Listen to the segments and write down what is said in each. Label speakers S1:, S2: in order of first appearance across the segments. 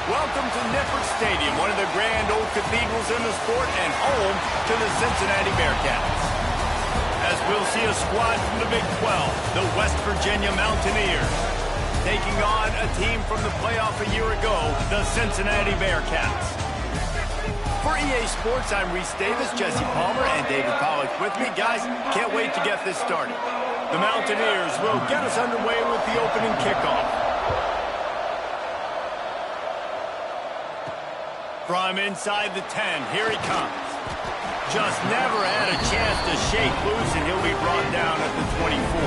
S1: Welcome to Nippert Stadium, one of the grand old cathedrals in the sport and home to the Cincinnati Bearcats. As we'll see a squad from the Big 12, the West Virginia Mountaineers, taking on a team from the playoff a year ago, the Cincinnati Bearcats. For EA Sports, I'm Reese Davis, Jesse Palmer, and David Pollack with me. Guys, can't wait to get this started. The Mountaineers will get us underway with the opening kickoff. From inside the 10, here he comes. Just never had a chance to shake loose, and he'll be brought down at the 24.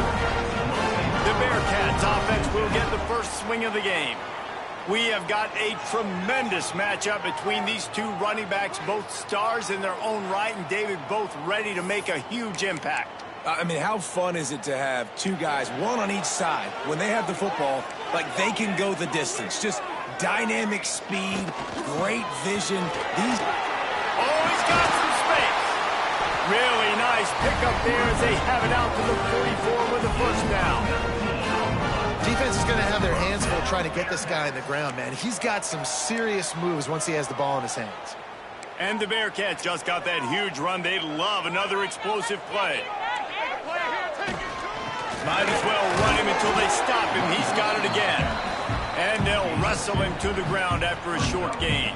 S1: The Bearcats offense will get the first swing of the game. We have got a tremendous matchup between these two running backs, both stars in their own right, and David, both ready to make a huge impact.
S2: I mean, how fun is it to have two guys, one on each side, when they have the football, like they can go the distance. Just dynamic speed, great vision. These.
S1: Oh, he's got some space. Really nice pickup there as they have it out to the 44 with a first down.
S3: Defense is going to have their hands full trying to get this guy on the ground, man. He's got some serious moves once he has the ball in his hands.
S1: And the Bearcats just got that huge run. They love another explosive play. Might as well run him until they stop him. He's got it again. And they'll wrestle him to the ground after a short gain.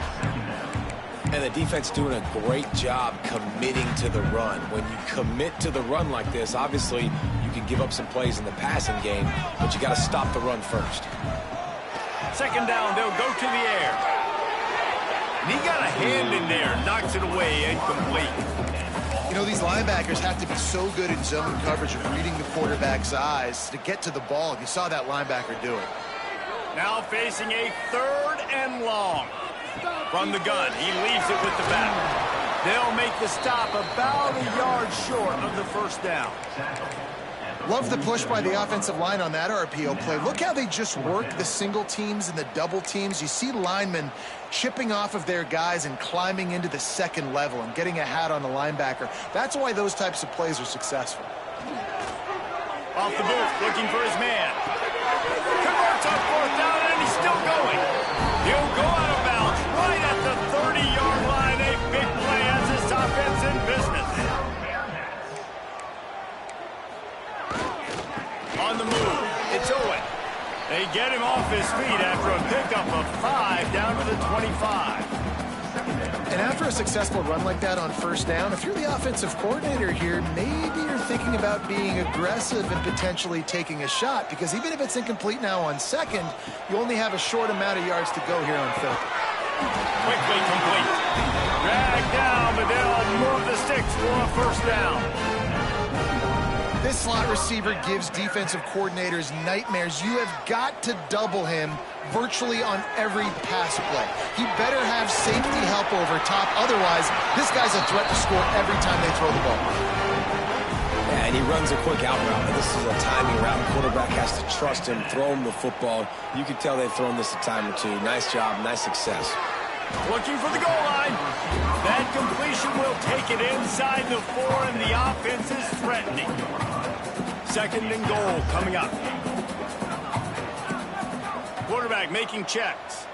S2: And the defense doing a great job committing to the run. When you commit to the run like this, obviously you can give up some plays in the passing game, but you got to stop the run first.
S1: Second down, they'll go to the air. And he got a hand in there, knocks it away, incomplete.
S3: You know, these linebackers have to be so good in zone coverage of reading the quarterback's eyes to get to the ball. You saw that linebacker do it.
S1: Now facing a 3rd and long. From the gun, he leaves it with the back. They'll make the stop about a yard short of the first down.
S3: Love the push by the offensive line on that RPO play. Look how they just work the single teams and the double teams. You see linemen chipping off of their guys and climbing into the second level and getting a hat on the linebacker. That's why those types of plays are successful.
S1: Off the boot, looking for his man. Converts on 4th down, and he's still going. He'll go out of bounds right at the 30-yard line. A big play as this offense in business. On the move, it's Owen. They get him off his feet after a pickup of 5 down to the 25.
S3: And after a successful run like that on first down, if you're the offensive coordinator here, maybe you're thinking about being aggressive and potentially taking a shot, because even if it's incomplete now on second, you only have a short amount of yards to go here on third.
S1: Quickly complete. Dragged down, but they'll move the sticks for a first down.
S3: This slot receiver gives defensive coordinators nightmares. You have got to double him virtually on every pass play. He better have safety help over top. Otherwise, this guy's a threat to score every time they throw the ball.
S2: Yeah, and he runs a quick out route. And this is a timing route. The quarterback has to trust him, throw him the football. You can tell they've thrown this a time or two. Nice job, nice success.
S1: Looking for the goal line. That completion will take it inside the 4, and the offense is threatening. Second and goal coming up. Quarterback making checks.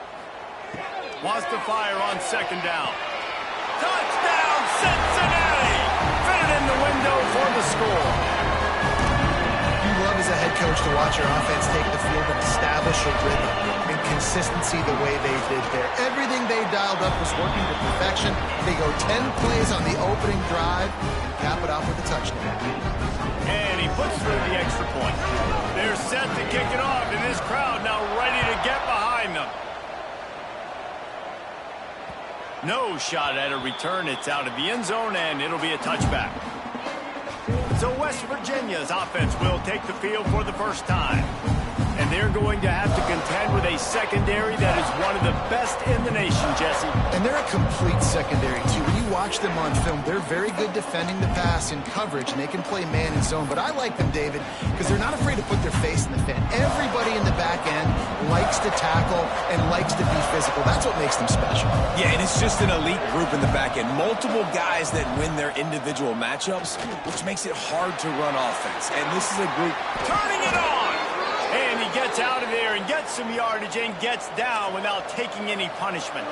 S1: Wants to fire on second down. Touchdown, Cincinnati! Fit in the window for the score.
S3: You love as a head coach to watch your offense take the field and establish a rhythm and consistency the way they did there. Everything they dialed up was working to perfection. They go 10 plays on the opening drive and cap it off with a touchdown.
S1: And he puts through the extra point. They're set to kick it off, and this crowd now ready to get behind them. No shot at a return. It's out of the end zone, and it'll be a touchback. So West Virginia's offense will take the field for the first time. And they're going to have to contend with a secondary that is one of the best in the nation, Jesse.
S3: And they're a complete secondary, too. When you watch them on film, they're very good defending the pass in coverage, and they can play man and zone. But I like them, David, because they're not afraid to put their face in the fan. Everybody in the back end likes to tackle and likes to be physical. That's what makes them special.
S2: Yeah, and it's just an elite group in the back end. Multiple guys that win their individual matchups, which makes it hard to run offense. And this is a group
S1: turning it on. And he gets out of there and gets some yardage and gets down without taking any punishment.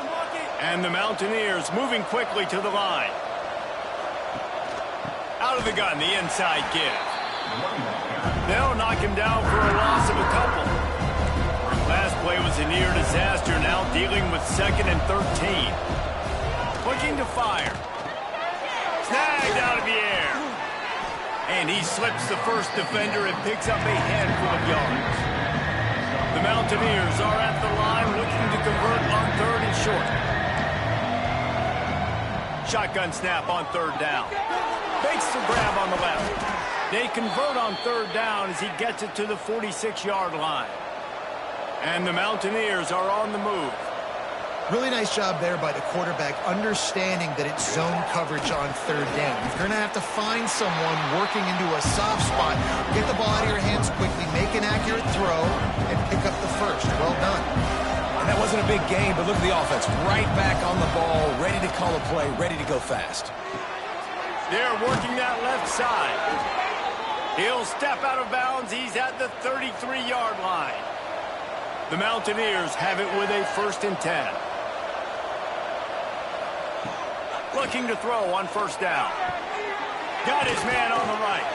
S1: And the Mountaineers moving quickly to the line. Out of the gun, the inside give. They'll knock him down for a loss of a couple. Last play was a near disaster, now dealing with 2nd and 13. Looking to fire. Snagged out of the air. And he slips the first defender and picks up a handful of yards. The Mountaineers are at the line looking to convert on 3rd and short. Shotgun snap on 3rd down. Makes the grab on the left. They convert on 3rd down as he gets it to the 46-yard line. And the Mountaineers are on the move.
S3: Really nice job there by the quarterback, understanding that it's zone coverage on 3rd down. You're going to have to find someone working into a soft spot, get the ball out of your hands quickly, make an accurate throw, and pick up the first. Well done.
S2: And that wasn't a big game, but look at the offense. Right back on the ball, ready to call a play, ready to go fast.
S1: They're working that left side. He'll step out of bounds. He's at the 33-yard line. The Mountaineers have it with a 1st and 10. Looking to throw on 1st down. Got his man on the right.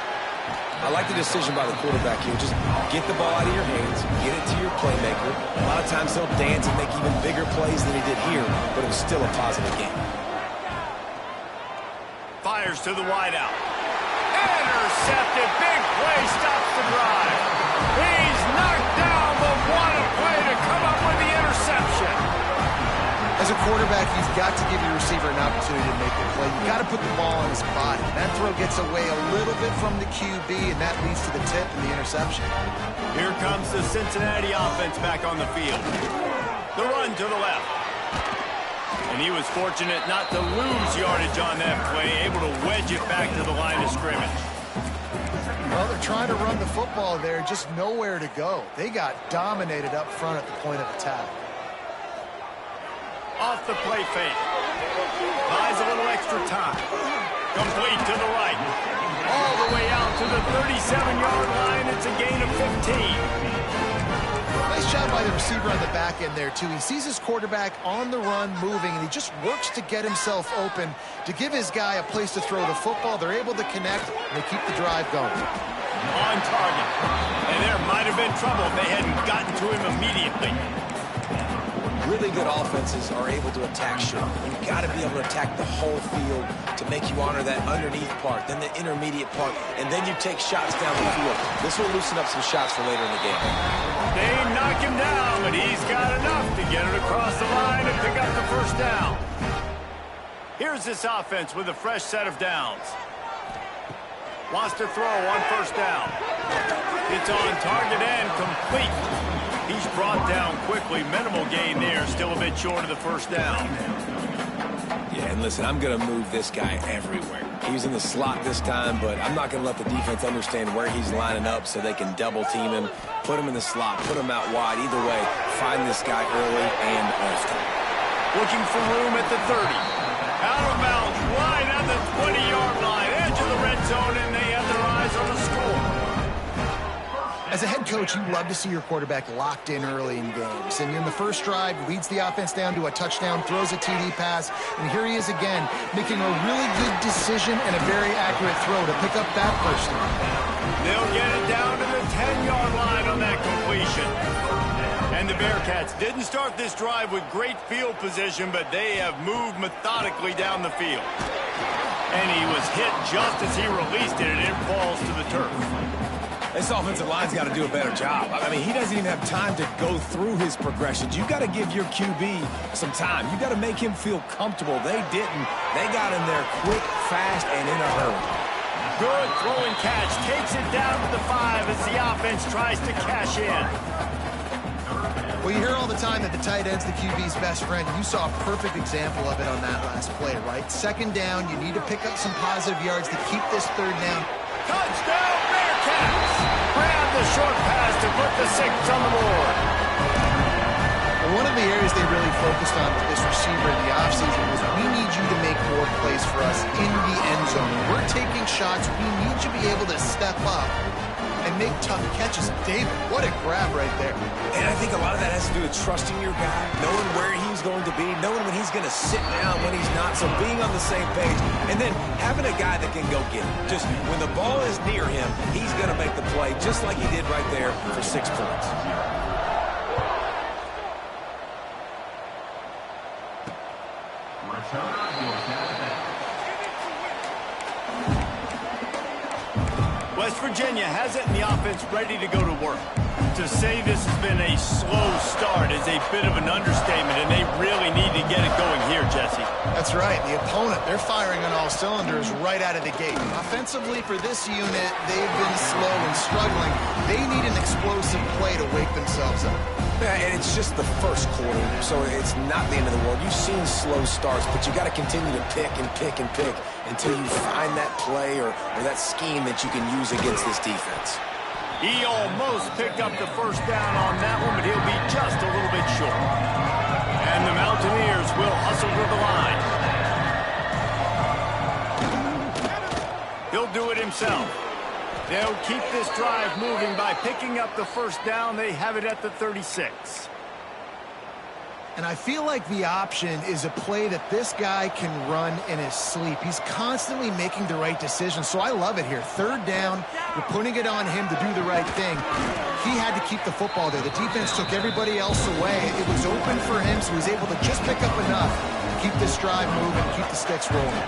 S2: I like the decision by the quarterback here. Just get the ball out of your hands, get it to your playmaker. A lot of times he'll dance and make even bigger plays than he did here, but it was still a positive game.
S1: Fires to the wideout. Intercepted. Big play stops the drive. He's knocked down, but what a play to come up with the interception.
S3: As a quarterback, you've got to give your receiver an opportunity to make the play. You've got to put the ball on his body. That throw gets away a little bit from the QB, and that leads to the tip and the interception.
S1: Here comes the Cincinnati offense back on the field. The run to the left. And he was fortunate not to lose yardage on that play, able to wedge it back to the line of scrimmage.
S3: Well, they're trying to run the football there, just nowhere to go. They got dominated up front at the point of attack.
S1: Off the play fake. Buys a little extra time. Complete to the right. All the way out to the 37-yard line. It's a gain of 15.
S3: Nice job by the receiver on the back end there, too. He sees his quarterback on the run moving, and he just works to get himself open to give his guy a place to throw the football. They're able to connect, and they keep the drive going.
S1: On target. And there might have been trouble if they hadn't gotten to him immediately.
S2: Really good offenses are able to attack short. You've got to be able to attack the whole field to make you honor that underneath part, then the intermediate part, and then you take shots down the field. This will loosen up some shots for later in the game.
S1: They knock him down, but he's got enough to get it across the line and pick up the 1st down. Here's this offense with a fresh set of downs. Wants to throw on first down. It's on target and complete. He's brought down quickly. Minimal gain there. Still a bit short of the first down.
S2: Yeah, and listen, I'm going to move this guy everywhere. He's in the slot this time, but I'm not going to let the defense understand where he's lining up so they can double team him, put him in the slot, put him out wide. Either way, find this guy early and often.
S1: Looking for room at the 30. Out of bounds, wide at the 20-yard line. Edge of the red zone, and they have their eyes on the score.
S3: As a head coach, you love to see your quarterback locked in early in games. And in the first drive, leads the offense down to a touchdown, throws a TD pass, and here he is again, making a really good decision and a very accurate throw to pick up that first down.
S1: They'll get it down to the 10-yard line on that completion. And the Bearcats didn't start this drive with great field position, but they have moved methodically down the field. And he was hit just as he released it, and it falls to the turf.
S2: This offensive line's got to do a better job. I mean, he doesn't even have time to go through his progressions. You got to give your QB some time. You got to make him feel comfortable. They didn't. They got in there quick, fast, and in a hurry.
S1: Good throwing catch. Takes it down to the 5 as the offense tries to cash in.
S3: Well, you hear all the time that the tight end's the QB's best friend. You saw a perfect example of it on that last play, right? Second down, you need to pick up some positive yards to keep this third down.
S1: Touchdown, Bearcats! Grab the short pass to put the 6 on the board.
S3: Well, one of the areas they really focused on with this receiver in the offseason was we need you to make more plays for us in the end zone. When we're taking shots, we need you to be able to step up and make tough catches. David, what a grab right there.
S2: And I think a lot of that has to do with trusting your guy, knowing where he's going to be, knowing when he's going to sit down, when he's not, so being on the same page, and then having a guy that can go get it. Just when the ball is near him, he's going to make the play, just like he did right there for 6 points.
S1: West Virginia has it in the offense ready to go to work. To say this has been a slow start is a bit of an understatement, and they really need to get it going here, Jesse.
S3: That's right. The opponent, they're firing on all cylinders right out of the gate. Offensively for this unit, they've been slow and struggling. They need an explosive play to wake themselves up.
S2: Yeah, and it's just the first quarter, so it's not the end of the world. You've seen slow starts, but you got to continue to pick and pick and pick until you find that play or that scheme that you can use against this defense.
S1: He almost picked up the first down on that one, but he'll be just a little bit short. And the Mountaineers will hustle to the line. He'll do it himself. They'll keep this drive moving by picking up the first down. They have it at the 36.
S3: And I feel like the option is a play that this guy can run in his sleep. He's constantly making the right decision, so I love it here. Third down, you're putting it on him to do the right thing. He had to keep the football there. The defense took everybody else away. It was open for him, so he was able to just pick up enough to keep this drive moving, keep the sticks rolling.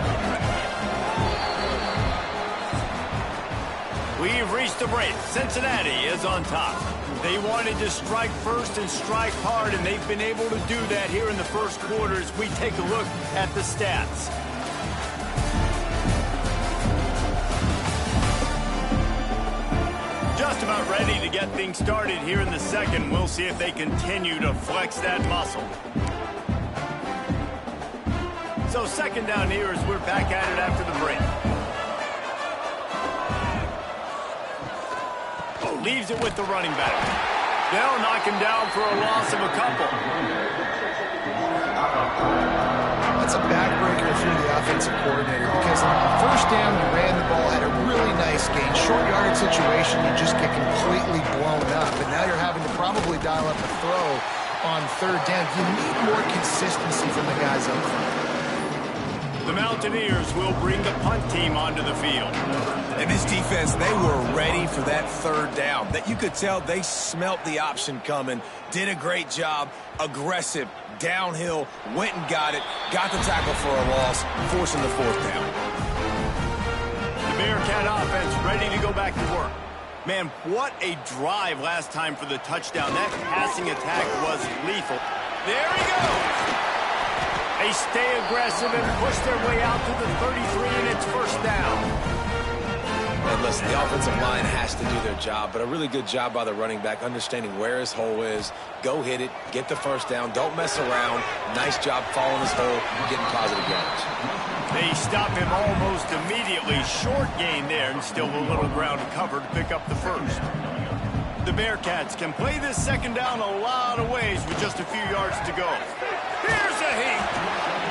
S1: We've reached the break. Cincinnati is on top. They wanted to strike first and strike hard, and they've been able to do that here in the first quarter as we take a look at the stats. Just about ready to get things started here in the second. We'll see if they continue to flex that muscle. So second down here as we're back at it after the break. Leaves it with the running back. They'll knock him down for a loss of a couple.
S3: That's a backbreaker through the offensive coordinator because first down, you ran the ball, had a really nice gain. Short yardage situation, you just get completely blown up. And now you're having to probably dial up a throw on third down. You need more consistency from the guys up front.
S1: The Mountaineers will bring the punt team onto the field.
S2: And this defense, they were ready for that third down. That you could tell they smelt the option coming, did a great job, aggressive, downhill, went and got it, got the tackle for a loss, forcing the fourth down.
S1: The Bearcat offense ready to go back to work. Man, what a drive last time for the touchdown. That passing attack was lethal. There he goes. They stay aggressive and push their way out to the 33, and it's first down.
S2: And listen, the offensive line has to do their job, but a really good job by the running back, understanding where his hole is. Go hit it, get the first down, don't mess around. Nice job following his hole, getting positive yards.
S1: They stop him almost immediately. Short gain there, and still a little ground to cover to pick up the first. The Bearcats can play this second down a lot of ways with just a few yards to go. Here's a heat.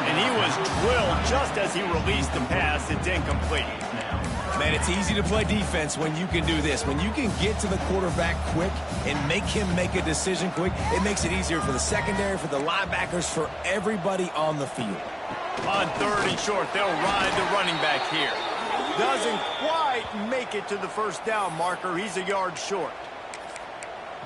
S1: And he was drilled just as he released the pass. It's incomplete.
S2: Man, it's easy to play defense when you can do this. When you can get to the quarterback quick and make him make a decision quick, it makes it easier for the secondary, for the linebackers, for everybody on the field.
S1: On 3rd and short, they'll ride the running back here. Doesn't quite make it to the first down marker. He's a yard short.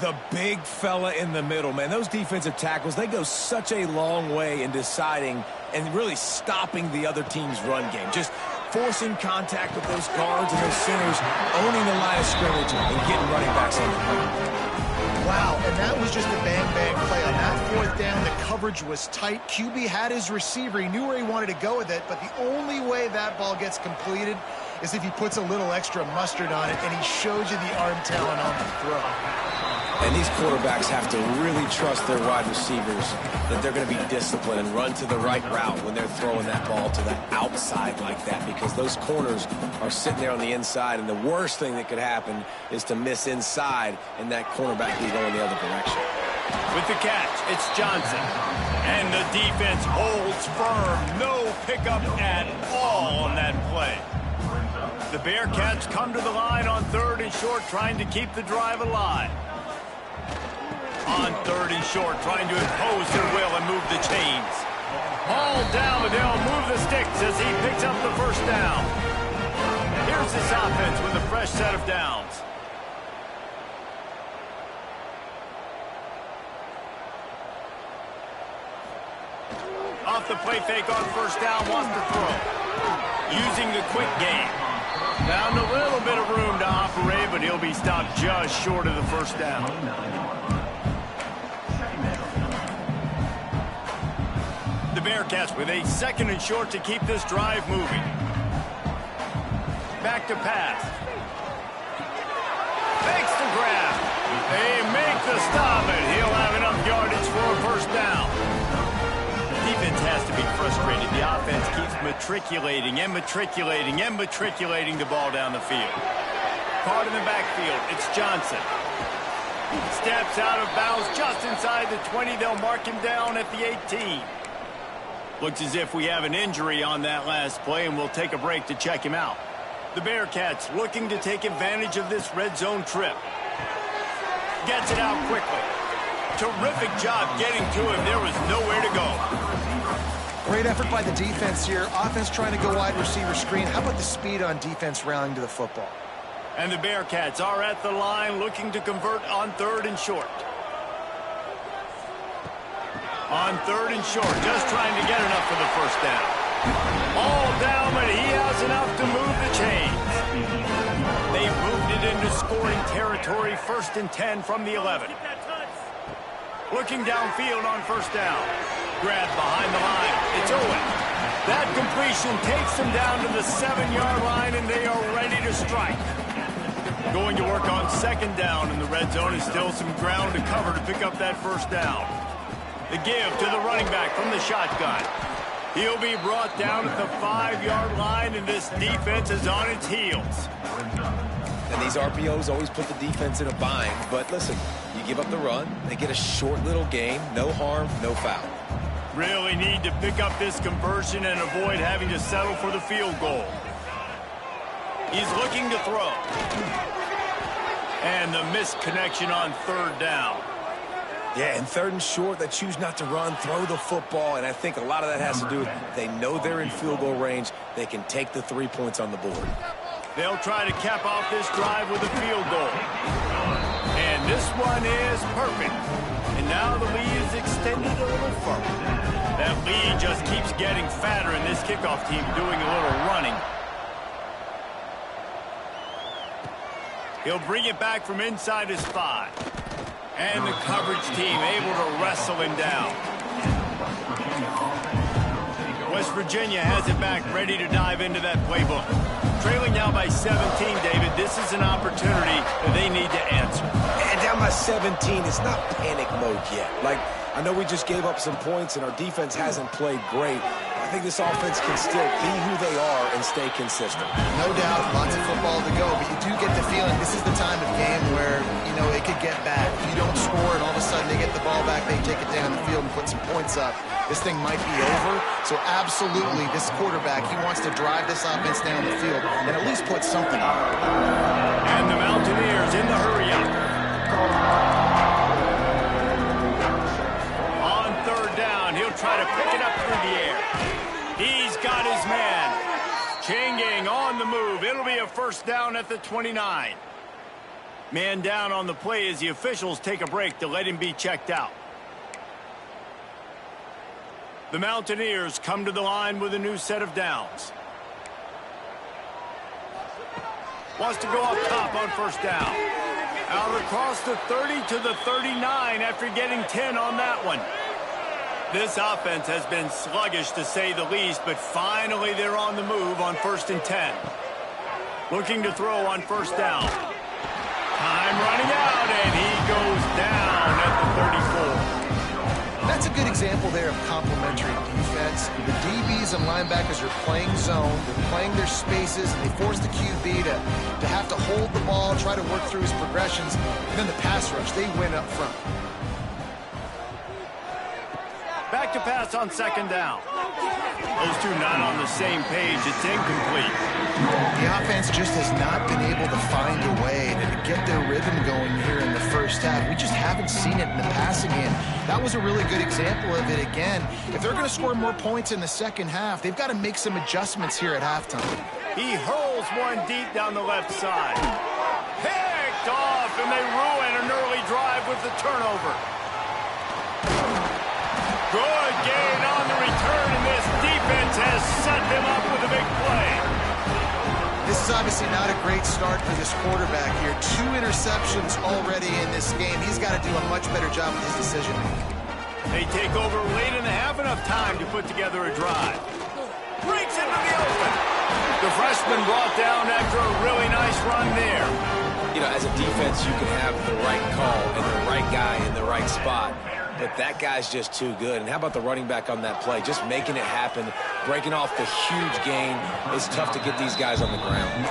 S2: The big fella in the middle, man. Those defensive tackles, they go such a long way in deciding and really stopping the other team's run game. Just forcing contact with those guards and those centers, owning the line of scrimmage and getting running backs on the ground.
S3: Wow, and that was just a bang-bang play. On that 4th down, the coverage was tight. QB had his receiver. He knew where he wanted to go with it, but the only way that ball gets completed is if he puts a little extra mustard on it, and he shows you the arm talent on the throw.
S2: And these quarterbacks have to really trust their wide receivers that they're going to be disciplined and run to the right route when they're throwing that ball to the outside like that, because those corners are sitting there on the inside, and the worst thing that could happen is to miss inside and that cornerback be going the other direction.
S1: With the catch, it's Johnson. And the defense holds firm. No pickup at all on that play. The Bearcats come to the line on 3rd and short, trying to keep the drive alive. On 3rd and short, trying to impose their will and move the chains. All down, but they'll move the sticks as he picks up the first down. Here's this offense with a fresh set of downs. Off the play fake on first down, wants to throw. Using the quick game. Found a little bit of room to operate, but he'll be stopped just short of the first down. The Bearcats with a 2nd and short to keep this drive moving. Back to pass. Fakes the grab. They make the stop, and he'll have enough yardage for a first down. Defense has to be frustrated. The offense keeps matriculating and matriculating and matriculating the ball down the field. Caught in the backfield, it's Johnson. Steps out of bounds just inside the 20. They'll mark him down at the 18. Looks as if we have an injury on that last play, and we'll take a break to check him out. The Bearcats looking to take advantage of this red zone trip. Gets it out quickly. Terrific job getting to him. There was nowhere to go.
S3: Great effort by the defense here. Offense trying to go wide receiver screen. How about the speed on defense rallying to the football?
S1: And the Bearcats are at the line looking to convert on 3rd and short. On 3rd and short, just trying to get enough for the first down. All down, but he has enough to move the chains. They've moved it into scoring territory, 1st and 10 from the 11. Looking downfield on first down. Grab behind the line. It's Owen. That completion takes them down to the 7-yard line, and they are ready to strike. Going to work on 2nd down in the red zone, is still some ground to cover to pick up that first down. The give to the running back from the shotgun. He'll be brought down at the 5-yard line, and this defense is on its heels.
S2: And these RPOs always put the defense in a bind. But listen, you give up the run, they get a short little gain, no harm, no foul.
S1: Really need to pick up this conversion and avoid having to settle for the field goal. He's looking to throw. And the missed connection on 3rd down.
S2: Yeah, and 3rd and short, they choose not to run, throw the football, and I think a lot of that has to do with they know they're in field goal range. They can take the 3 points on the board.
S1: They'll try to cap off this drive with a field goal. And this one is perfect. And now the lead is extended a little further. That lead just keeps getting fatter, and this kickoff team doing a little running. He'll bring it back from inside his 5. And the coverage team able to wrestle him down. West Virginia has it back, ready to dive into that playbook. Trailing now by 17, David. This is an opportunity that they need to answer.
S2: And down by 17, it's not panic mode yet. Like, I know we just gave up some points and our defense hasn't played great. I think this offense can still be who they are and stay consistent.
S3: No doubt, lots of football to go, but you do get the feeling this is the time of game where, you know, it could get bad. If you don't score and all of a sudden they get the ball back, they take it down the field and put some points up, this thing might be over. So absolutely, this quarterback, he wants to drive this offense down the field and at least put something on it.
S1: And the Mountaineers in the hurry up. On third down, he'll try to pick it up through the air. He's got his man. Changing on the move. It'll be a first down at the 29. Man down on the play as the officials take a break to let him be checked out. The Mountaineers come to the line with a new set of downs. Wants to go up top on first down. Out across the 30 to the 39 after getting 10 on that one. This offense has been sluggish to say the least, but finally they're on the move on 1st and 10. Looking to throw on first down. Time running out, and he goes down at the 34.
S3: That's a good example there of complementary defense. The DBs and linebackers are playing zone, they're playing their spaces, and they force the QB to have to hold the ball, try to work through his progressions, and then the pass rush, they win up front.
S1: Back to pass on second down. Those two not on the same page. It's incomplete.
S3: The offense just has not been able to find a way to get their rhythm going here in the first half. We just haven't seen it in the passing game. That was a really good example of it again. If they're going to score more points in the second half, they've got to make some adjustments here at halftime.
S1: He hurls one deep down the left side. Picked off, and they ruin an early drive with the turnover. Good gain on the return, and this defense has set them up with a big play.
S3: This is obviously not a great start for this quarterback here. 2 interceptions already in this game. He's got to do a much better job with his decision-making.
S1: They take over late in the half, enough time to put together a drive. Breaks into the open. The freshman brought down after a really nice run there.
S2: You know, as a defense, you can have the right call and the right guy in the right spot. But that guy's just too good. And how about the running back on that play? Just making it happen, breaking off the huge gain. It's tough to get these guys on the ground.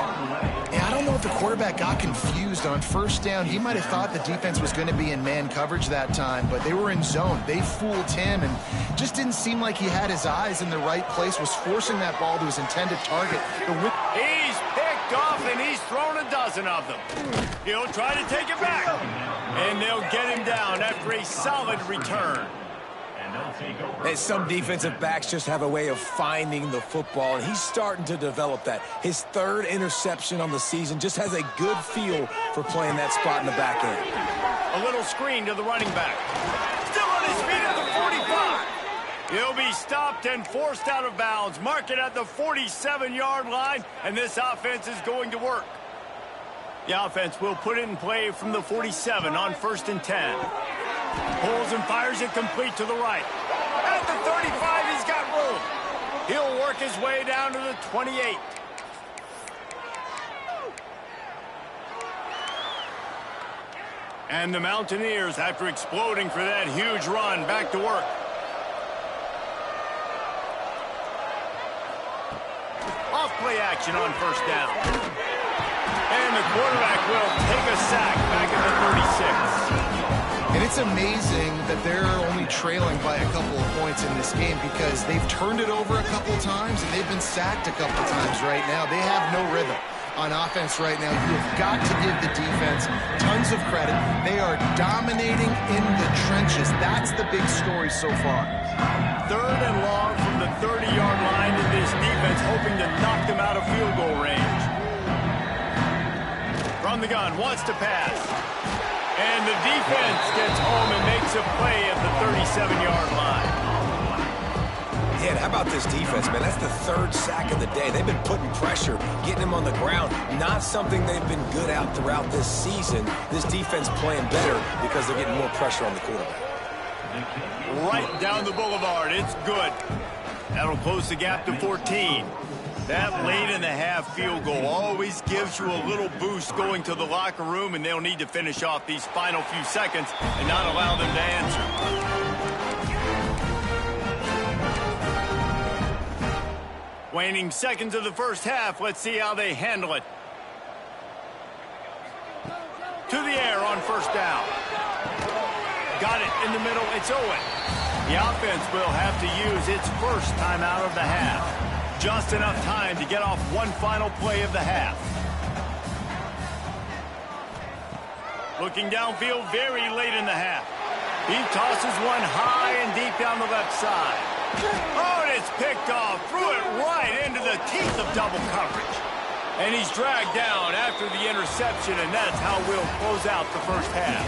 S3: Yeah, I don't know if the quarterback got confused on first down. He might have thought the defense was going to be in man coverage that time, but they were in zone. They fooled him and just didn't seem like he had his eyes in the right place, was forcing that ball to his intended target.
S1: He's picked off, and he's thrown a dozen of them. He'll try to take it back. And they'll get him down after a solid return.
S2: And some defensive backs just have a way of finding the football, and he's starting to develop that. His 3rd interception on the season, just has a good feel for playing that spot in the back end.
S1: A little screen to the running back. Still on his feet at the 45. He'll be stopped and forced out of bounds. Mark it at the 47-yard line, and this offense is going to work. The offense will put it in play from the 47 on 1st and 10. Pulls and fires it complete to the right. At the 35, he's got room. He'll work his way down to the 28. And the Mountaineers, after exploding for that huge run, back to work. Off play action on first down. And the quarterback will take a sack back at the 36.
S3: And it's amazing that they're only trailing by a couple of points in this game because they've turned it over a couple times and they've been sacked a couple times right now. They have no rhythm on offense right now. You've got to give the defense tons of credit. They are dominating in the trenches. That's the big story so far.
S1: 3rd and long from the 30-yard line, in this defense hoping to knock them out of field goal range. From the gun, wants to pass. And the defense gets home and makes a play at the 37-yard line.
S2: Yeah, and how about this defense, man? That's the 3rd sack of the day. They've been putting pressure, getting them on the ground. Not something they've been good at throughout this season. This defense playing better because they're getting more pressure on the quarterback.
S1: Right down the boulevard. It's good. That'll close the gap to 14. That late-in-the-half field goal always gives you a little boost going to the locker room, and they'll need to finish off these final few seconds and not allow them to answer. Waning seconds of the first half. Let's see how they handle it. To the air on first down. Got it in the middle. It's Owen. The offense will have to use its first timeout of the half. Just enough time to get off one final play of the half. Looking downfield very late in the half. He tosses one high and deep down the left side. Oh, and it's picked off. Threw it right into the teeth of double coverage. And he's dragged down after the interception, and that's how we'll close out the first half.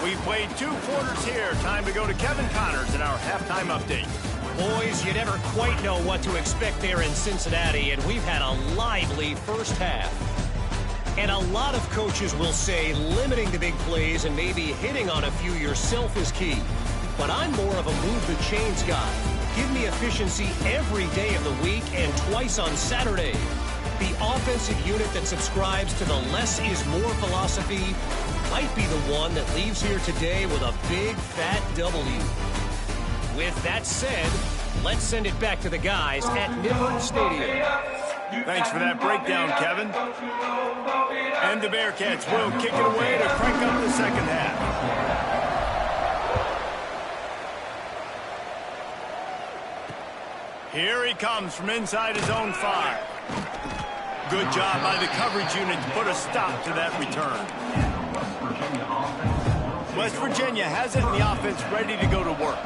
S1: We played 2 quarters here. Time to go to Kevin Connors in our halftime update.
S4: Boys, you never quite know what to expect there in Cincinnati, and we've had a lively first half. And a lot of coaches will say limiting the big plays and maybe hitting on a few yourself is key. But I'm more of a move the chains guy. Give me efficiency every day of the week and twice on Saturday. The offensive unit that subscribes to the less is more philosophy might be the one that leaves here today with a big fat W. With that said, let's send it back to the guys at Nippert Stadium.
S1: Thanks for that breakdown, Kevin. And the Bearcats will kick it away to crank up the second half. Here he comes from inside his own 5. Good job by the coverage unit to put a stop to that return. West Virginia has it in the offense ready to go to work.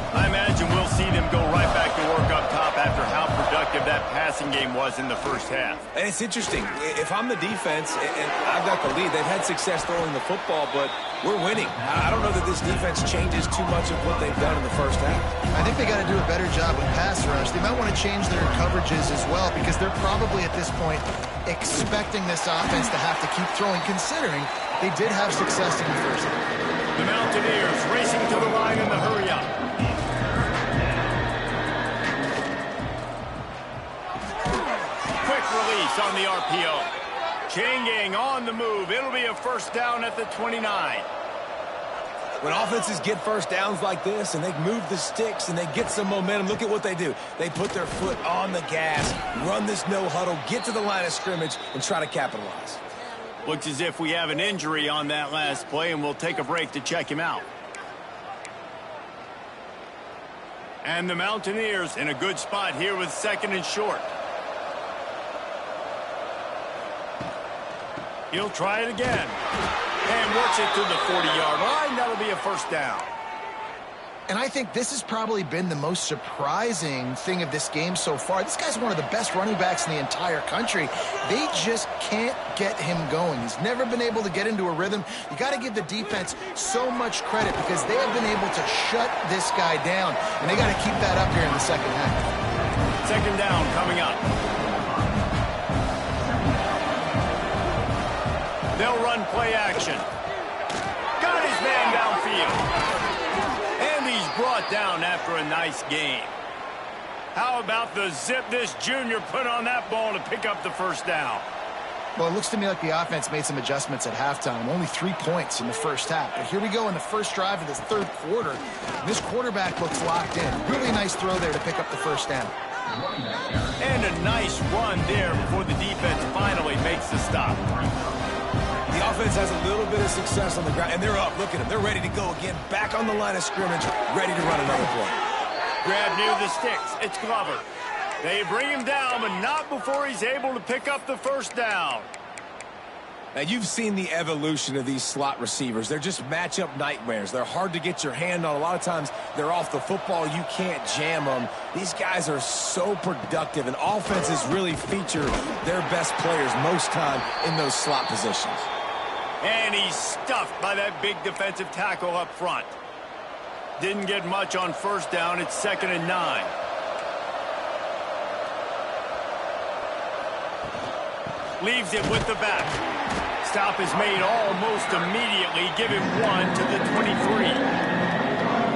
S1: I imagine we'll see them go right back to work up top after how productive that passing game was in the first half.
S2: And it's interesting. If I'm the defense and I've got the lead, they've had success throwing the football, but we're winning. I don't know that this defense changes too much of what they've done in the first half.
S3: I think they got to do a better job with pass rush. They might want to change their coverages as well because they're probably at this point expecting this offense to have to keep throwing, considering they did have success in the first half.
S1: The Mountaineers racing to the line in the hurry-up. Quick release on the RPO. Chain gang on the move. It'll be a first down at the 29.
S2: When offenses get first downs like this and they move the sticks and they get some momentum, look at what they do. They put their foot on the gas, run this no huddle, get to the line of scrimmage, and try to capitalize.
S1: Looks as if we have an injury on that last play, and we'll take a break to check him out. And the Mountaineers in a good spot here with second and short. He'll try it again. And works it to the 40-yard line. That'll be a first down.
S3: And I think this has probably been the most surprising thing of this game so far. This guy's one of the best running backs in the entire country. They just can't get him going. He's never been able to get into a rhythm. You got to give the defense so much credit because they have been able to shut this guy down. And they got to keep that up here in the second half.
S1: Second down coming up. They'll run play action. Got his man downfield. And he's brought down after a nice game. How about the zip this junior put on that ball to pick up the first down?
S3: Well, it looks to me like the offense made some adjustments at halftime. Only 3 points in the first half. But here we go in the first drive of this third quarter. This quarterback looks locked in. Really nice throw there to pick up the first down.
S1: And a nice run there before the defense finally makes the stop.
S2: The offense has a little bit of success on the ground, and they're up. Look at them. They're ready to go again. Back on the line of scrimmage, ready to run another play.
S1: Grab near the sticks. It's Glover. They bring him down, but not before he's able to pick up the first down.
S2: Now, you've seen the evolution of these slot receivers. They're just matchup nightmares. They're hard to get your hand on. A lot of times, they're off the football. You can't jam them. These guys are so productive, and offenses really feature their best players most time in those slot positions.
S1: And he's stuffed by that big defensive tackle up front. Didn't get much on first down. It's 2nd and 9. Leaves it with the back. Stop is made almost immediately. Give him 1 to the 23.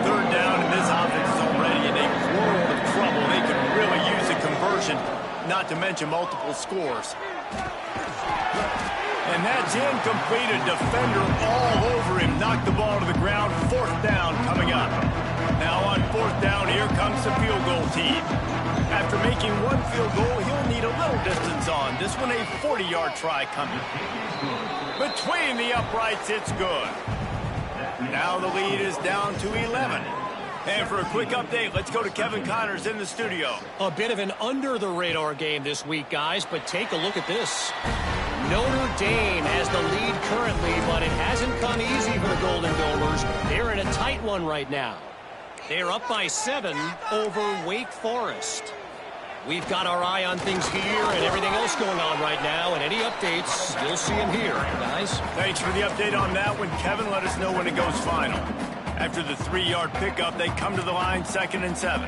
S1: Third down, and this offense is already in a world of trouble. They could really use a conversion. not to mention multiple scores. And that's incomplete. A defender all over him. Knocked the ball to the ground. 4th down coming up. Now on 4th down, here comes the field goal team. After making one field goal, he'll need a little distance on. This one a 40-yard try coming. Between the uprights, it's good. Now the lead is down to 11. And for a quick update, let's go to Kevin Connors in the studio.
S4: A bit of an under-the-radar game this week, guys, but take a look at this. Notre Dame has the lead currently, but it hasn't come easy for the Golden Domers. They're in a tight one right now. They're up by 7 over Wake Forest. We've got our eye on things here and everything else going on right now, and any updates, you'll see them here, guys.
S1: Thanks for the update on that one, Kevin. Let us know when it goes final. After the 3-yard pickup, they come to the line 2nd and 7.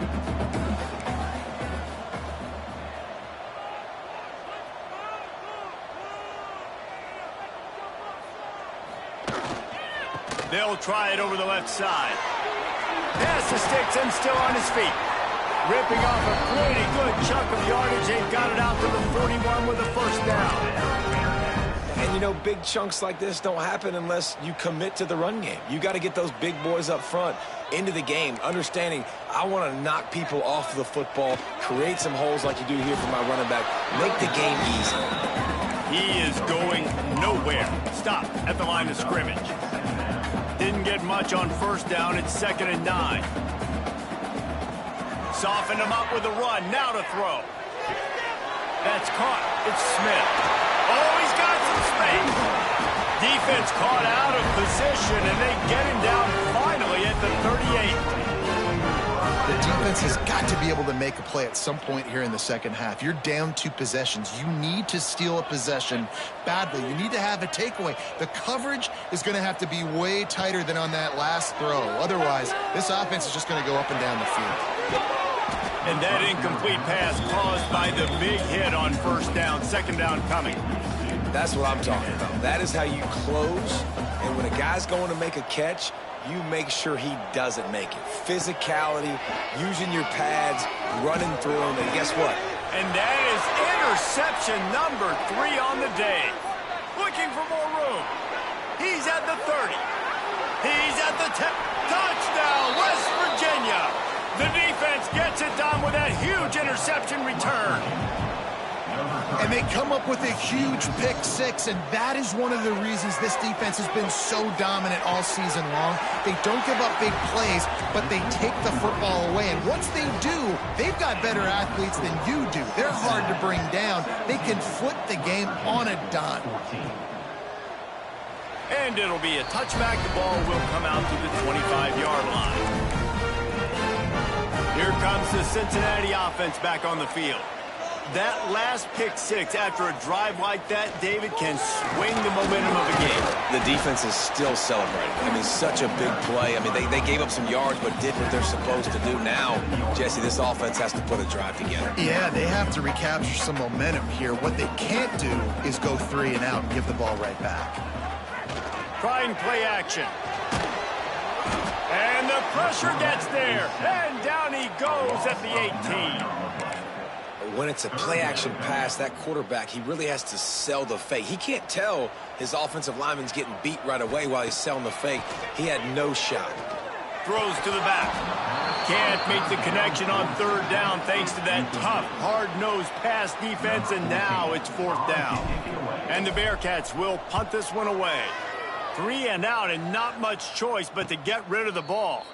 S1: They'll try it over the left side. Pass the sticks and still on his feet. Ripping off a pretty good chunk of yardage. They've got it out to the 41 with a 1st down.
S2: And, you know, big chunks like this don't happen unless you commit to the run game. You got to get those big boys up front into the game, understanding I want to knock people off the football, create some holes like you do here for my running back, make the game easy.
S1: He is going nowhere. Stop at the line of scrimmage. Didn't get much on 1st down. It's 2nd and 9. Softened him up with a run. Now to throw. That's caught. It's Smith. Oh, he's got some space. Defense caught out of position, and they get him down finally at the 38.
S3: The defense has got to be able to make a play at some point here in the 2nd half. You're down 2 possessions. You need to steal a possession badly. You need to have a takeaway. The coverage is going to have to be way tighter than on that last throw. Otherwise, this offense is just going to go up and down the field.
S1: And that incomplete pass caused by the big hit on 1st down. 2nd down coming.
S2: That's what I'm talking about. That is how you close. And when a guy's going to make a catch, you make sure he doesn't make it. Physicality, using your pads, running through them, and guess what?
S1: And that is interception number 3 on the day. Looking for more room. He's at the 30. He's at the 10. Touchdown, West Virginia. The defense gets it done with that huge interception return.
S3: And they come up with a huge pick 6, and that is one of the reasons this defense has been so dominant all season long. They don't give up big plays, but they take the football away. And once they do, they've got better athletes than you do. They're hard to bring down. They can flip the game on a dime.
S1: And it'll be a touchback. The ball will come out to the 25-yard line. Here comes the Cincinnati offense back on the field. That last pick 6 after a drive like that, David, can swing the momentum of a game.
S2: The defense is still celebrating. I mean, such a big play. I mean, they gave up some yards but did what they're supposed to do. Now, Jesse, this offense has to put a drive together.
S3: Yeah, they have to recapture some momentum here. What they can't do is go 3 and out and give the ball right back.
S1: Trying play action. And the pressure gets there. And down he goes at the 18.
S2: When it's a play-action pass, that quarterback, he really has to sell the fake. He can't tell his offensive lineman's getting beat right away while he's selling the fake. He had no shot.
S1: Throws to the back. Can't make the connection on 3rd down thanks to that tough, hard-nosed pass defense, and now it's 4th down. And the Bearcats will punt this one away. 3 and out, and not much choice but to get rid of the ball.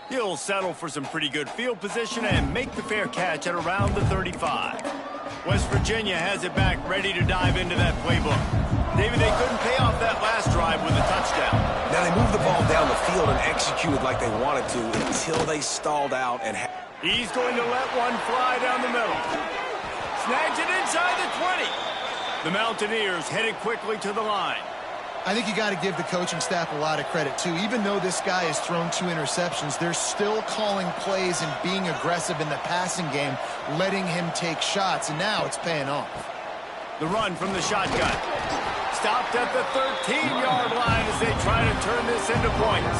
S1: He'll settle for some pretty good field position and make the fair catch at around the 35. West Virginia has it back, ready to dive into that playbook. David, they couldn't pay off that last drive with a touchdown.
S2: Now they moved the ball down the field and executed like they wanted to until they stalled out. And
S1: he's going to let one fly down the middle. Snags it inside the 20. The Mountaineers headed quickly to the line.
S3: I think you got to give the coaching staff a lot of credit, too. Even though this guy has thrown 2 interceptions, they're still calling plays and being aggressive in the passing game, letting him take shots, and now it's paying off.
S1: The run from the shotgun. Stopped at the 13-yard line as they try to turn this into points.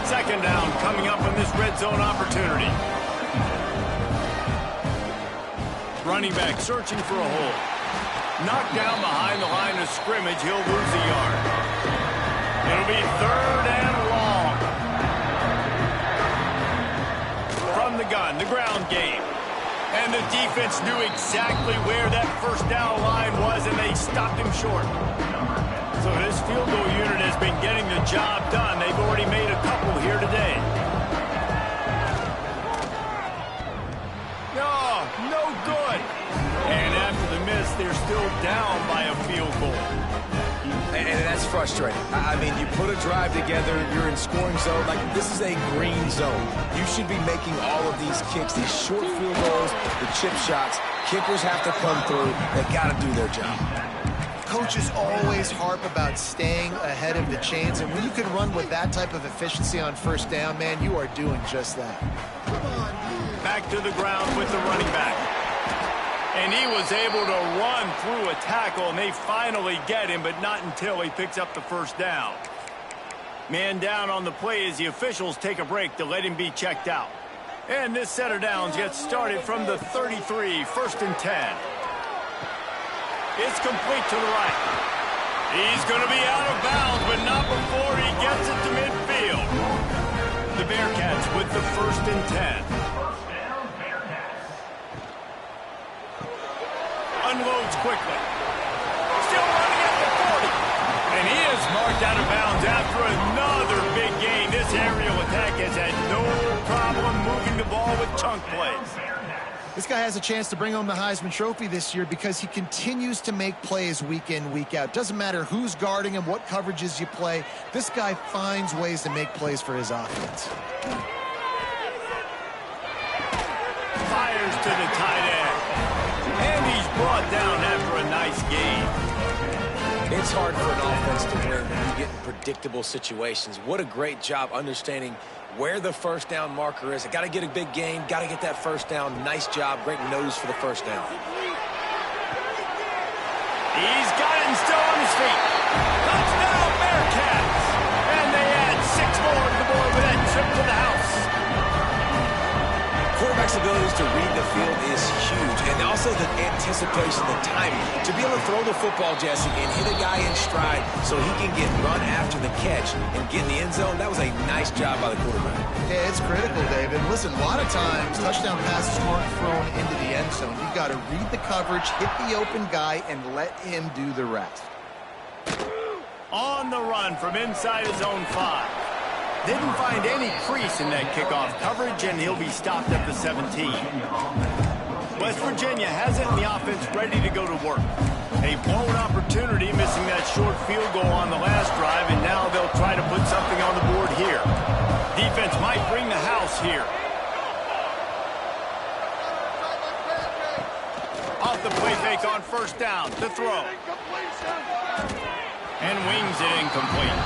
S1: 2nd down coming up in this red zone opportunity. Running back searching for a hole. Knocked down behind the line of scrimmage. He'll lose a yard. It'll be 3rd and long. From the gun, the ground game. And the defense knew exactly where that first down line was, and they stopped him short. So this field goal unit has been getting the job done. They've already made a couple here today. No good. And after the miss, they're still down by a field goal.
S2: And that's frustrating. I mean, you put a drive together, you're in scoring zone. Like, this is a green zone. You should be making all of these kicks, these short field goals, the chip shots. Kickers have to come through. They got to do their job.
S3: Coaches always harp about staying ahead of the chains, and when you can run with that type of efficiency on first down, man, you are doing just that.
S1: Back to the ground with the running back. And he was able to run through a tackle, and they finally get him, but not until he picks up the first down. Man down on the play as the officials take a break to let him be checked out. And this set of downs gets started from the 33, 1st and 10. It's complete to the right. He's going to be out of bounds, but not before he gets it to midfield. The Bearcats with the 1st and 10. Unloads quickly. Still running at the 40. And he is marked out of bounds after another big gain. This aerial attack has had no problem moving the ball with chunk plays.
S3: This guy has a chance to bring home the Heisman Trophy this year because he continues to make plays week in, week out. Doesn't matter who's guarding him, what coverages you play. This guy finds ways to make plays for his offense.
S1: Fires to the tight end. And he's brought down after a nice gain.
S2: It's hard for an offense to win when you get in predictable situations. What a great job understanding where the first down marker is. I got to get a big gain, got to get that first down. Nice job, great nose for the first down.
S1: He's got it and still on his feet. Touchdown, Bearcats! And they add 6 more to the board with that trip to the house.
S2: Quarterback's abilities to read the field is huge, and also the anticipation, the timing. To be able to throw the football, Jesse, and hit a guy in stride so he can get run after the catch and get in the end zone, that was a nice job by the quarterback.
S3: Yeah, it's critical, David. Listen, a lot of times touchdown passes aren't thrown into the end zone. You've got to read the coverage, hit the open guy, and let him do the rest.
S1: On the run from inside his own 5. Didn't find any crease in that kickoff coverage, and he'll be stopped at the 17. West Virginia has it in the offense ready to go to work. A blown opportunity, missing that short field goal on the last drive, and now they'll try to put something on the board here. Defense might bring the house here. Off the play fake on first down to throw. And wings it incomplete.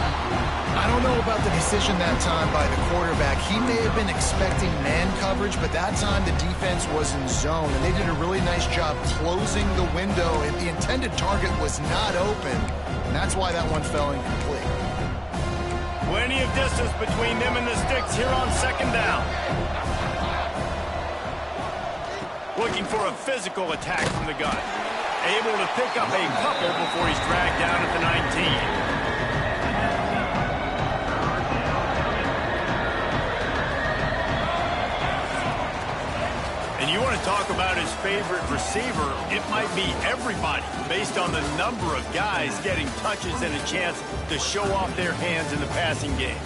S3: I don't know about the decision that time by the quarterback. He may have been expecting man coverage, but that time the defense was in zone, and they did a really nice job closing the window. And the intended target was not open, and that's why that one fell incomplete.
S1: Plenty of distance between them and the sticks here on second down. Looking for a physical attack from the gun. Able to pick up a couple before he's dragged down at the 19. And you want to talk about his favorite receiver, it might be everybody based on the number of guys getting touches and a chance to show off their hands in the passing game.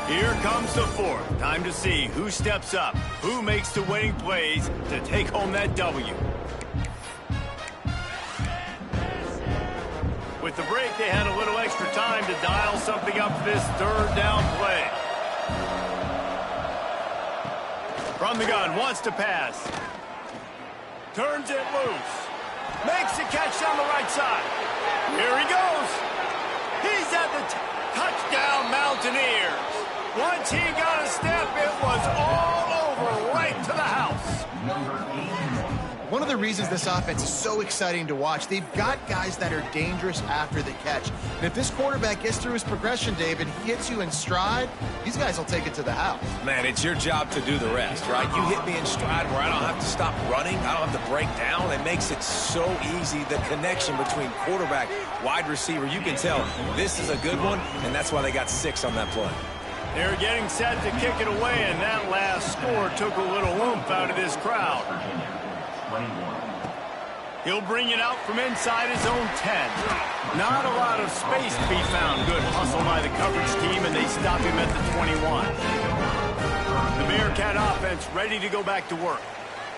S1: Here comes the 4th. Time to see who steps up, who makes the winning plays to take home that W. With the break, they had a little extra time to dial something up this 3rd down play. From the gun, wants to pass. Turns it loose. Makes the catch down the right side. Here he goes. He's at the touchdown, Mountaineers. Once he got a step, it was all over right to the house.
S3: One of of the reasons this offense is so exciting to watch. They've got guys that are dangerous after the catch. And if this quarterback gets through his progression, David, he hits you in stride, these guys will take it to the house.
S2: Man, it's your job to do the rest, right? You hit me in stride where I don't have to stop running. I don't have to break down. It makes it so easy, the connection between quarterback, wide receiver. You can tell this is a good one, and that's why they got 6 on that play.
S1: They're getting set to kick it away, and that last score took a little oomph out of this crowd. He'll bring it out from inside his own 10. Not a lot of space to be found. Good hustle by the coverage team, and they stop him at the 21. The Bearcat offense ready to go back to work.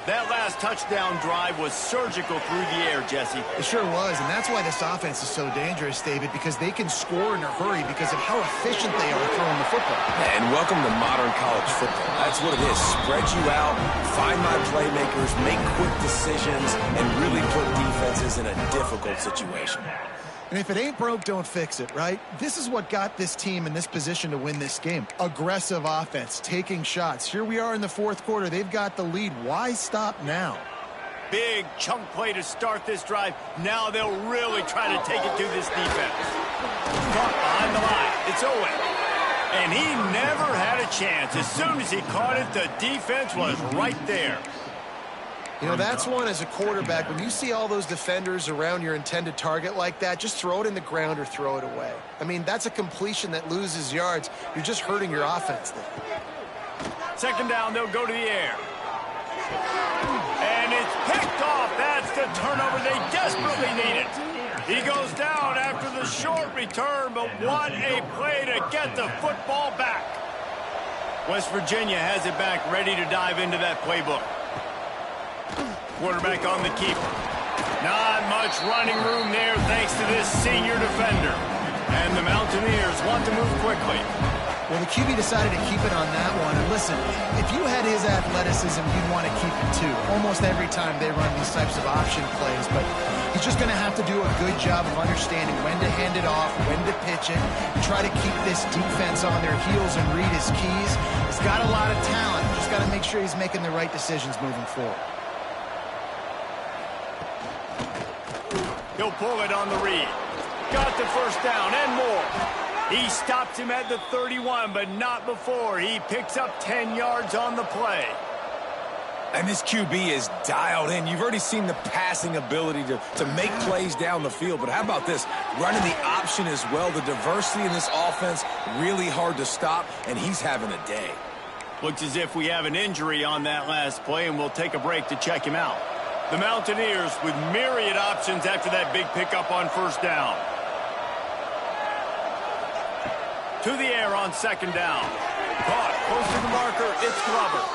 S1: That last touchdown drive was surgical through the air, Jesse.
S3: It sure was, and that's why this offense is so dangerous, David, because they can score in a hurry because of how efficient they are throwing the football.
S2: And welcome to modern college football. That's what it is. Spread you out, find my playmakers, make quick decisions, and really put defenses in a difficult situation.
S3: And if it ain't broke, don't fix it, right? This is what got this team in this position to win this game. Aggressive offense, taking shots. Here we are in the fourth quarter. They've got the lead. Why stop now?
S1: Big chunk play to start this drive. Now they'll really try to take it to this defense. Caught behind the line. It's Owen. And he never had a chance. As soon as he caught it, the defense was right there.
S3: You know, that's one as a quarterback. When you see all those defenders around your intended target like that, just throw it in the ground or throw it away. I mean, that's a completion that loses yards. You're just hurting your offense there.
S1: Second down, they'll go to the air. And it's picked off. That's the turnover they desperately needed. He goes down after the short return, but what a play to get the football back. West Virginia has it back, ready to dive into that playbook. Quarterback on the keeper. Not much running room there thanks to this senior defender. And the Mountaineers want to move quickly.
S3: Well, the QB decided to keep it on that one. And listen, if you had his athleticism, you'd want to keep it too. Almost every time they run these types of option plays. But he's just going to have to do a good job of understanding when to hand it off, when to pitch it, and try to keep this defense on their heels and read his keys. He's got a lot of talent. Just got to make sure he's making the right decisions moving forward.
S1: He'll pull it on the read. Got the first down and more. He stops him at the 31, but not before. He picks up 10 yards on the play.
S2: And this QB is dialed in. You've already seen the passing ability to make plays down the field. But how about this? Running the option as well. The diversity in this offense, really hard to stop, and he's having a day.
S1: Looks as if we have an injury on that last play, and we'll take a break to check him out. The Mountaineers with myriad options after that big pickup on first down. To the air on second down. Caught close to the marker. It's Glover.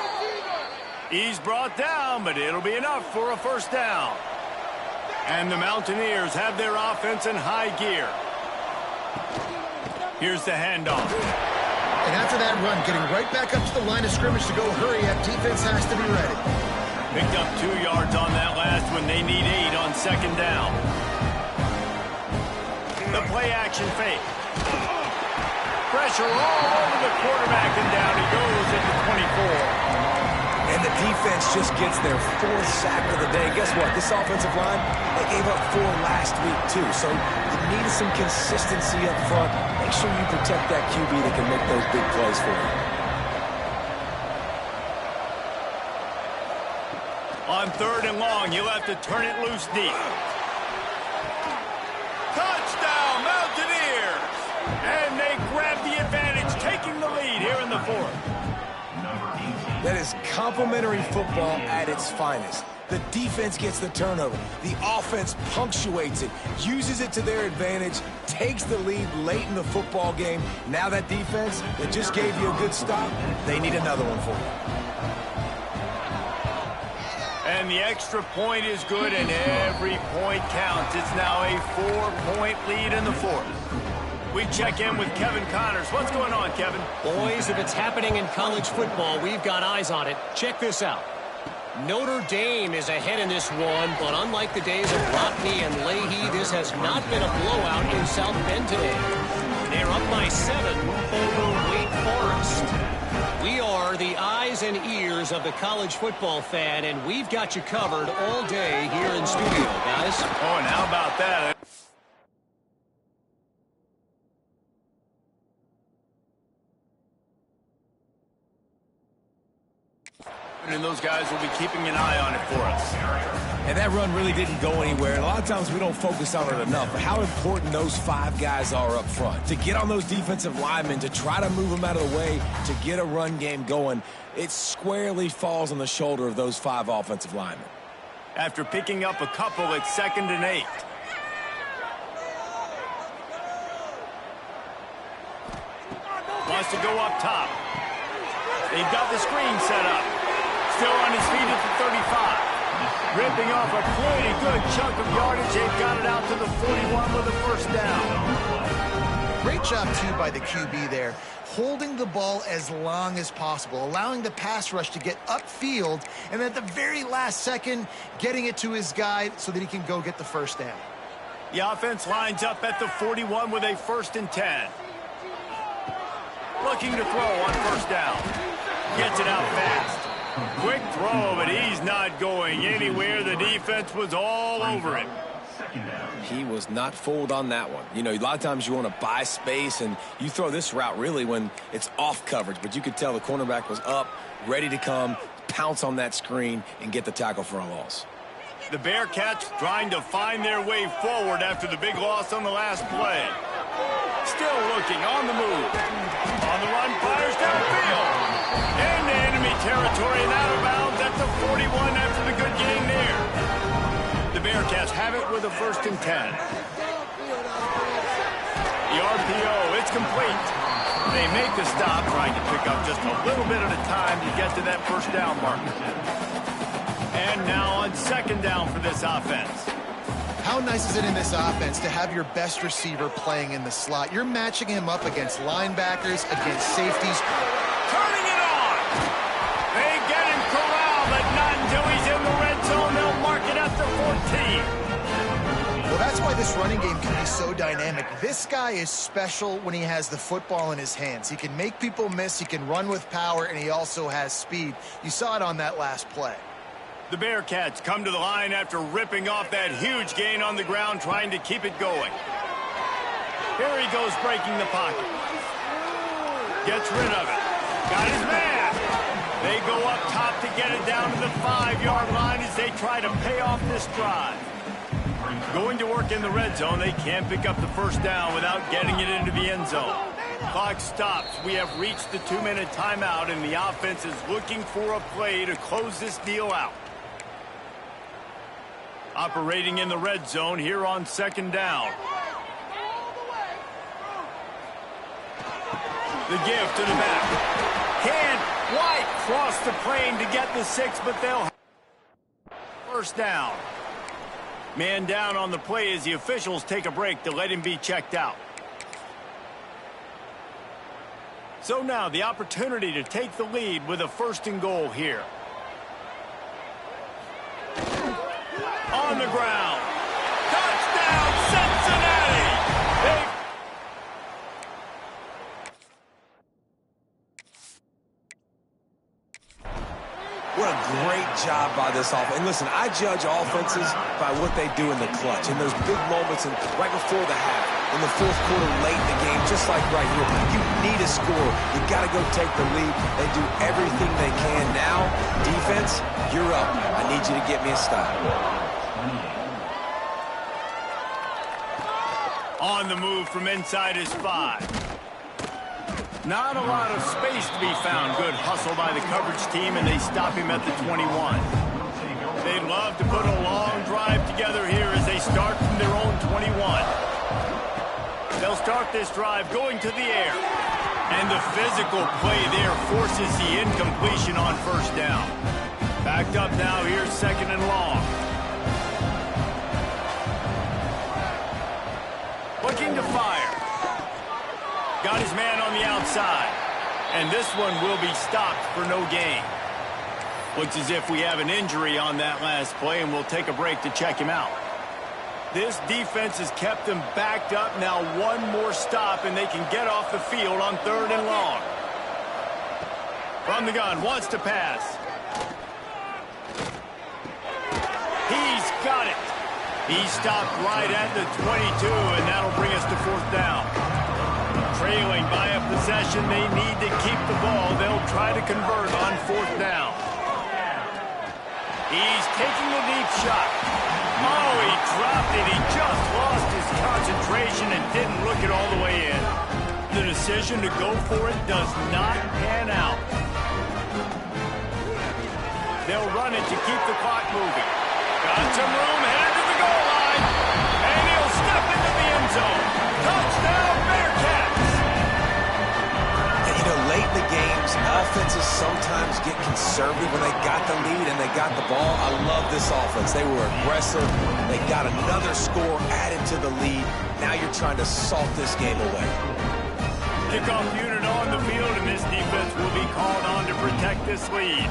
S1: He's brought down, but it'll be enough for a first down. And the Mountaineers have their offense in high gear. Here's the handoff.
S3: And after that run, getting right back up to the line of scrimmage to go hurry up, defense has to be ready.
S1: Picked up 2 yards on that last one. They need 8 on second down. The play action fake. Pressure all over the quarterback, and down he goes at the 24.
S2: And the defense just gets their 4th sack of the day. Guess what? This offensive line, they gave up 4 last week too. So you need some consistency up front. Make sure you protect that QB that can make those big plays for you.
S1: On third and long, you'll have to turn it loose deep. Touchdown, Mountaineers! And they grab the advantage, taking the lead here in the fourth.
S2: That is complementary football at its finest. The defense gets the turnover. The offense punctuates it, uses it to their advantage, takes the lead late in the football game. Now that defense that just gave you a good stop, they need another one for you.
S1: And the extra point is good, and every point counts. It's now a 4-point lead in the fourth. We check in with Kevin Connors. What's going on, Kevin?
S4: Boys, if it's happening in college football, we've got eyes on it. Check this out. Notre Dame is ahead in this one, but unlike the days of Rodney and Leahy, this has not been a blowout in South Bend today. They're up by 7 over Wake Forest. We are the eyes and ears of the college football fan, and we've got you covered all day here in studio, guys.
S1: Oh, and how about that? And those guys will be keeping an eye on it for us.
S2: And that run really didn't go anywhere. And a lot of times we don't focus on it enough. But how important those 5 guys are up front. To get on those defensive linemen, to try to move them out of the way, to get a run game going, it squarely falls on the shoulder of those 5 offensive linemen.
S1: After picking up a couple, it's 2nd and 8. Wants to go up top. They've got the screen set up. Still on his feet at the 35. Ripping off a pretty good chunk of yardage. They've got it out to the 41 with a first down.
S3: Great job, too, by the QB there. Holding the ball as long as possible, allowing the pass rush to get upfield, and at the very last second, getting it to his guy so that he can go get the first down.
S1: The offense lines up at the 41 with a 1st and 10. Looking to throw on first down. Gets it out fast. Quick throw, but he's not going anywhere. The defense was all over him.
S2: He was not fooled on that one. You know, a lot of times you want to buy space, and you throw this route really when it's off coverage. But you could tell the cornerback was up, ready to come, pounce on that screen, and get the tackle for a loss.
S1: The Bearcats trying to find their way forward after the big loss on the last play. Still looking on the move. On the run, fires downfield. Into enemy territory and out of bounds at the 41 after the good gain there. The Bearcats have it with a 1st and 10. The RPO, it's complete. They make the stop, trying to pick up just a little bit at a time to get to that first down mark. And now on 2nd down for this offense.
S3: How nice is it in this offense to have your best receiver playing in the slot? You're matching him up against linebackers, against safeties.
S1: Turning it on! They get him corralled, but not until he's in the red zone. They'll mark it at the 14.
S3: Well, that's why this running game can be so dynamic. This guy is special when he has the football in his hands. He can make people miss, he can run with power, and he also has speed. You saw it on that last play.
S1: The Bearcats come to the line after ripping off that huge gain on the ground, trying to keep it going. Here he goes, breaking the pocket. Gets rid of it. Got his man. They go up top to get it down to the 5-yard line as they try to pay off this drive. Going to work in the red zone, they can't pick up the first down without getting it into the end zone. Clock stops. We have reached the 2-minute timeout, and the offense is looking for a play to close this deal out. Operating in the red zone here on 2nd down. The give to the back. Can White cross the plane to get the 6, but they'll first down. Man down on the play as the officials take a break to let him be checked out. So now the opportunity to take the lead with a 1st and goal here. On the ground. Touchdown, Cincinnati!
S2: What a great job by this offense. And listen, I judge offenses by what they do in the clutch. In those big moments, and right before the half, in the 4th quarter, late in the game, just like right here. You need a score. You got to go take the lead. They do everything they can. Now, defense, you're up. I need you to get me a stop.
S1: On the move from inside his 5. Not a lot of space to be found. Good hustle by the coverage team, and they stop him at the 21. They'd love to put a long drive together here as they start from their own 21. They'll start this drive going to the air. And the physical play there forces the incompletion on first down. Backed up now, here's 2nd and long. Looking to fire. Got his man on the outside. And this one will be stopped for no gain. Looks as if we have an injury on that last play, and we'll take a break to check him out. This defense has kept them backed up. Now one more stop, and they can get off the field on 3rd and long. From the gun, wants to pass. He's got it. He stopped right at the 22, and that'll bring us to fourth down. Trailing by a possession, they need to keep the ball. They'll try to convert on fourth down. He's taking a deep shot. Oh, he dropped it. He just lost his concentration and didn't look it all the way in. The decision to go for it does not pan out. They'll run it to keep the clock moving. Got some room, headed to the goal line. And he'll step into the end zone. Touchdown, Bearcats!
S2: And, you know, late in the games, offenses sometimes get conservative when they got the lead and they got the ball. I love this offense. They were aggressive. They got another score added to the lead. Now you're trying to salt this game away.
S1: Kickoff unit on the field, and this defense will be called on to protect this lead.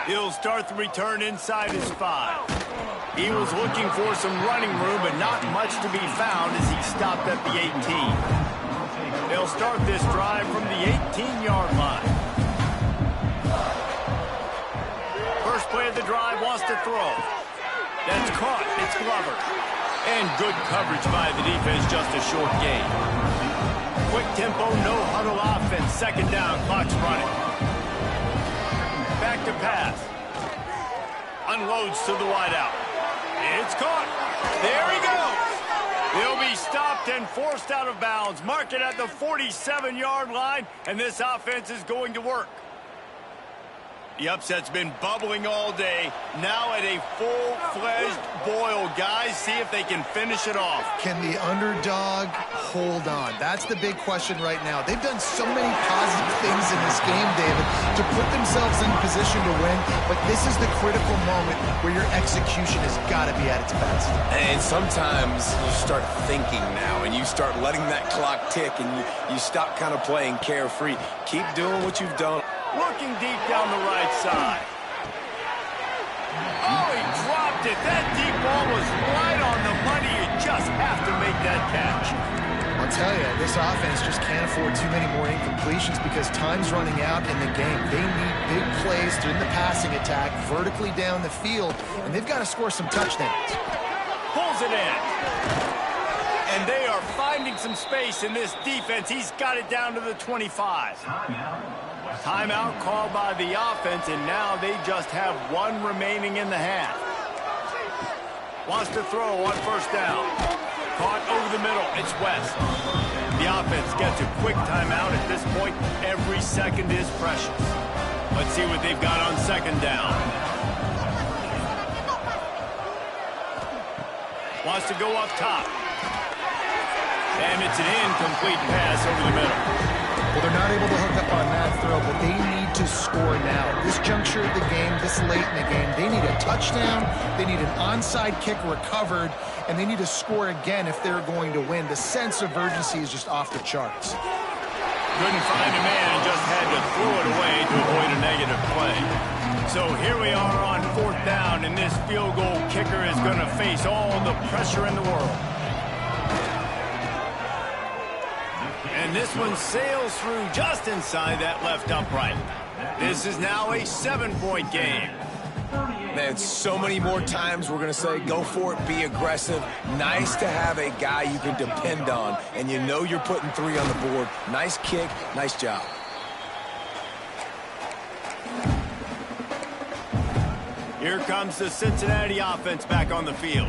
S1: He'll start the return inside his 5. He was looking for some running room, but not much to be found as he stopped at the 18. They'll start this drive from the 18-yard line. First play of the drive, wants to throw. That's caught. It's Glover. And good coverage by the defense, just a short gain. Quick tempo, no huddle offense. Second down, clock's running. Back to pass. Unloads to the wideout. It's caught. There he goes. He'll be stopped and forced out of bounds. Mark it at the 47-yard line, and this offense is going to work. The upset's been bubbling all day. Now at a full-fledged boil. Guys, see if they can finish it off.
S3: Can the underdog hold on? That's the big question right now. They've done so many positive things in this game, David, to put themselves in position to win, but this is the critical moment where your execution has got to be at its best.
S2: And sometimes you start thinking now, and you start letting that clock tick, and you stop kind of playing carefree. Keep doing what you've done.
S1: Looking deep down the right side. Oh, he dropped it. That deep ball was right on the money. You just have to make that catch.
S3: I'll tell you, this offense just can't afford too many more incompletions because time's running out in the game. They need big plays during the passing attack, vertically down the field, and they've got to score some touchdowns.
S1: Pulls it in. And they are finding some space in this defense. He's got it down to the 25. Timeout called by the offense, and now they just have one remaining in the half. Wants to throw on first down. Caught over the middle. It's West. The offense gets a quick timeout. At this point, every second is precious. Let's see what they've got on second down. Wants to go up top. And it's an incomplete pass over the middle.
S3: Well, they're not able to hook up on that throw, but they need to score now. This juncture of the game, this late in the game, they need a touchdown, they need an onside kick recovered, and they need to score again if they're going to win. The sense of urgency is just off the charts.
S1: Couldn't find a man and just had to throw it away to avoid a negative play. So here we are on fourth down, and this field goal kicker is going to face all the pressure in the world. And this one sails through just inside that left upright. This is now a 7-point game.
S2: Man, so many more times we're going to say, go for it, be aggressive. Nice to have a guy you can depend on, and you know you're putting 3 on the board. Nice kick, nice job.
S1: Here comes the Cincinnati offense back on the field.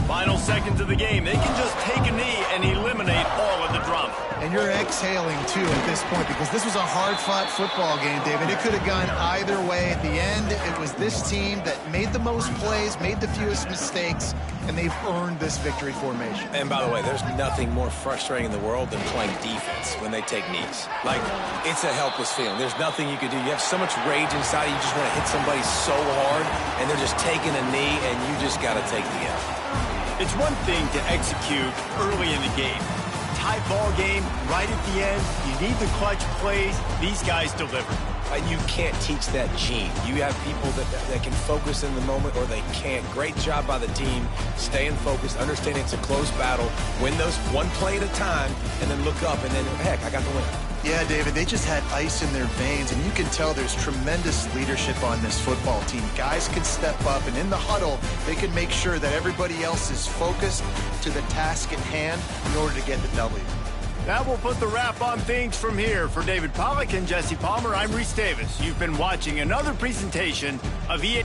S1: Final seconds of the game. They can just take a knee and eliminate all of the drama.
S3: And you're exhaling, too, at this point, because this was a hard-fought football game, David. It could have gone either way. At the end, it was this team that made the most plays, made the fewest mistakes, and they've earned this victory formation.
S2: And by the way, there's nothing more frustrating in the world than playing defense when they take knees. Like, it's a helpless feeling. There's nothing you can do. You have so much rage inside. You just want to hit somebody so hard, and they're just taking a knee, and you just got to take the L.
S1: It's one thing to execute early in the game. tie ball game right at the end. You need the clutch plays. These guys deliver.
S2: You can't teach that gene. You have people that can focus in the moment or they can't. Great job by the team, staying focused, understanding it's a close battle, win those one play at a time, and then look up, and then, heck, I got the win.
S3: Yeah, David, they just had ice in their veins, and you can tell there's tremendous leadership on this football team. Guys can step up, and in the huddle, they can make sure that everybody else is focused to the task at hand in order to get the W.
S1: That will put the wrap on things from here. For David Pollack and Jesse Palmer, I'm Reese Davis. You've been watching another presentation of EA.